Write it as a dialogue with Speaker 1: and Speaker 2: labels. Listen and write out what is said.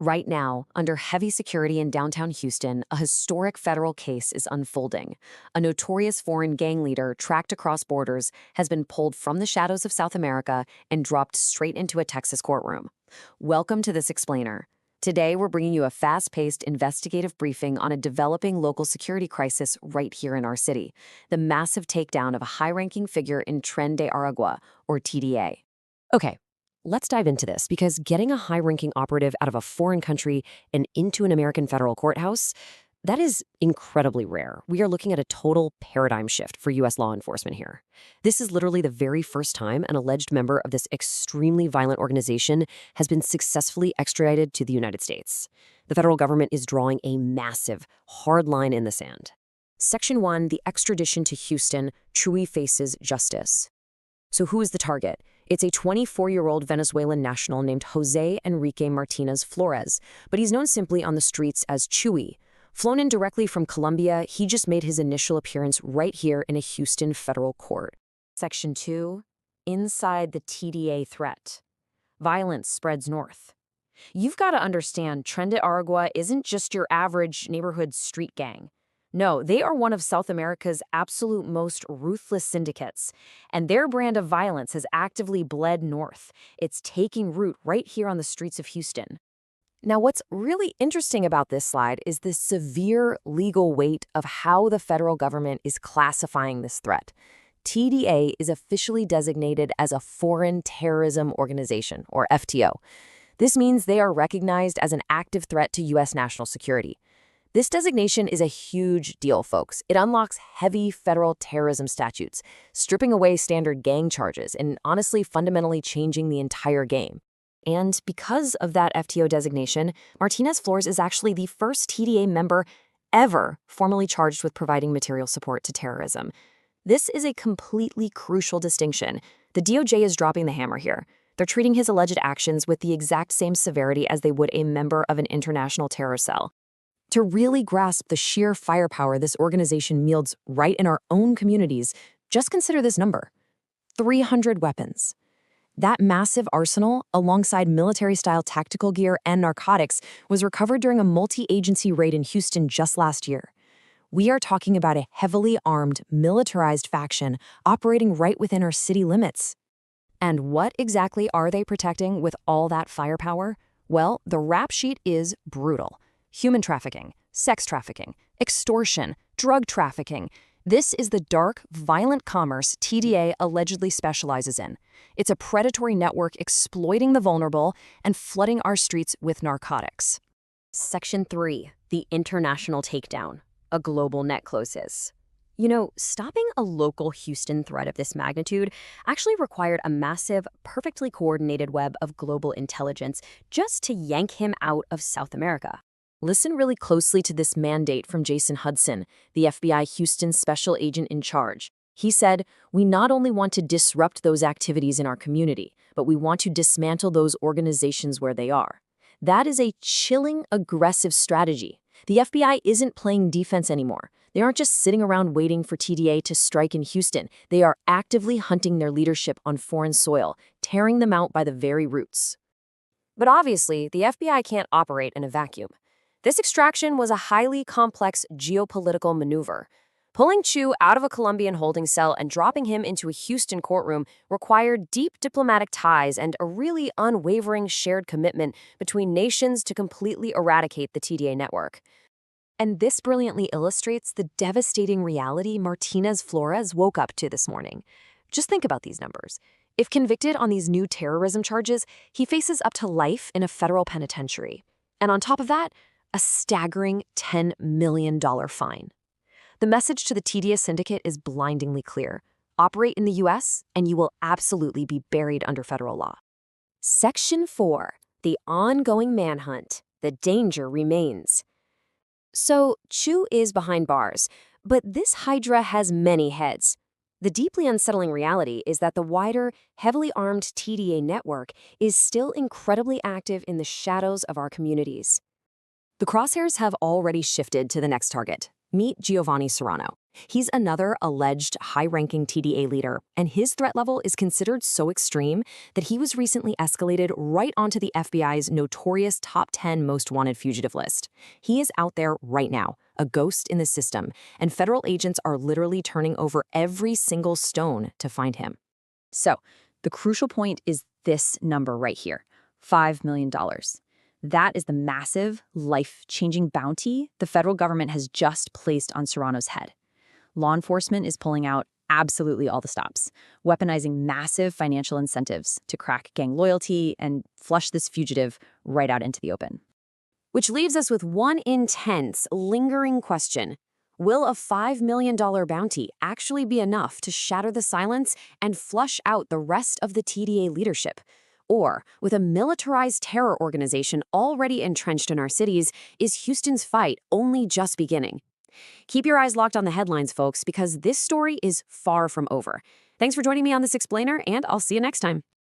Speaker 1: Right now, under heavy security in downtown Houston, a historic federal case is unfolding. A notorious foreign gang leader tracked across borders has been pulled from the shadows of South America and dropped straight into a Texas courtroom. Welcome to this explainer. Today, we're bringing you a fast-paced investigative briefing on a developing local security crisis right here in our city, the massive takedown of a high-ranking figure in Tren de Aragua, or TDA. Okay, let's dive into this, because getting a high-ranking operative out of a foreign country and into an American federal courthouse, that is incredibly rare. We are looking at a total paradigm shift for U.S. law enforcement here. This is literally the very first time an alleged member of this extremely violent organization has been successfully extradited to the United States. The federal government is drawing a massive, hard line in the sand. Section 1, the extradition to Houston, Chuy faces justice. So who is the target? It's a 24-year-old Venezuelan national named Jose Enrique Martinez Flores, but he's known simply on the streets as Chuy. Flown in directly from Colombia, he just made his initial appearance right here in a Houston federal court. Section 2, inside the TDA threat. Violence spreads north. You've got to understand, Tren de Aragua isn't just your average neighborhood street gang. No, they are one of South America's absolute most ruthless syndicates, and their brand of violence has actively bled north. It's taking root right here on the streets of Houston. Now, what's really interesting about this slide is the severe legal weight of how the federal government is classifying this threat. TDA is officially designated as a foreign terrorism organization, or FTO. This means they are recognized as an active threat to U.S. national security. This designation is a huge deal, folks. It unlocks heavy federal terrorism statutes, stripping away standard gang charges, and honestly fundamentally changing the entire game. And because of that FTO designation, Martinez Flores is actually the first TDA member ever formally charged with providing material support to terrorism. This is a completely crucial distinction. The DOJ is dropping the hammer here. They're treating his alleged actions with the exact same severity as they would a member of an international terror cell. To really grasp the sheer firepower this organization wields right in our own communities, just consider this number: 300 weapons. That massive arsenal, alongside military-style tactical gear and narcotics, was recovered during a multi-agency raid in Houston just last year. We are talking about a heavily armed, militarized faction operating right within our city limits. And what exactly are they protecting with all that firepower? Well, the rap sheet is brutal. Human trafficking, sex trafficking, extortion, drug trafficking. This is the dark, violent commerce TDA allegedly specializes in. It's a predatory network exploiting the vulnerable and flooding our streets with narcotics. Section 3, the international takedown. A global net closes. You know, stopping a local Houston threat of this magnitude actually required a massive, perfectly coordinated web of global intelligence just to yank him out of South America. Listen really closely to this mandate from Jason Hudson, the FBI Houston special agent in charge. He said, "We not only want to disrupt those activities in our community, but we want to dismantle those organizations where they are." That is a chilling, aggressive strategy. The FBI isn't playing defense anymore. They aren't just sitting around waiting for TDA to strike in Houston. They are actively hunting their leadership on foreign soil, tearing them out by the very roots. But obviously, the FBI can't operate in a vacuum. This extraction was a highly complex geopolitical maneuver. Pulling Chuy out of a Colombian holding cell and dropping him into a Houston courtroom required deep diplomatic ties and a really unwavering shared commitment between nations to completely eradicate the TDA network. And this brilliantly illustrates the devastating reality Martinez Flores woke up to this morning. Just think about these numbers. If convicted on these new terrorism charges, he faces up to life in a federal penitentiary. And on top of that, a staggering $10 million fine. The message to the TDA syndicate is blindingly clear. Operate in the U.S., and you will absolutely be buried under federal law. Section 4, the ongoing manhunt. The danger remains. So, Chuy is behind bars, but this hydra has many heads. The deeply unsettling reality is that the wider, heavily armed TDA network is still incredibly active in the shadows of our communities. The crosshairs have already shifted to the next target, Meet Giovanni Serrano. He's another alleged high-ranking TDA leader, and his threat level is considered so extreme that he was recently escalated right onto the FBI's notorious top 10 most wanted fugitive list. He is out there right now, a ghost in the system, and federal agents are literally turning over every single stone to find him.
Speaker 2: So, the crucial point is this number right here, $5 million. That is the massive, life-changing bounty the federal government has just placed on Serrano's head. Law enforcement is pulling out absolutely all the stops, weaponizing massive financial incentives to crack gang loyalty and flush this fugitive right out into the open.
Speaker 1: Which leaves us with one intense, lingering question. Will a $5 million bounty actually be enough to shatter the silence and flush out the rest of the TDA leadership? Or, with a militarized terror organization already entrenched in our cities, is Houston's fight only just beginning? Keep your eyes locked on the headlines, folks, because this story is far from over. Thanks for joining me on this explainer, and I'll see you next time.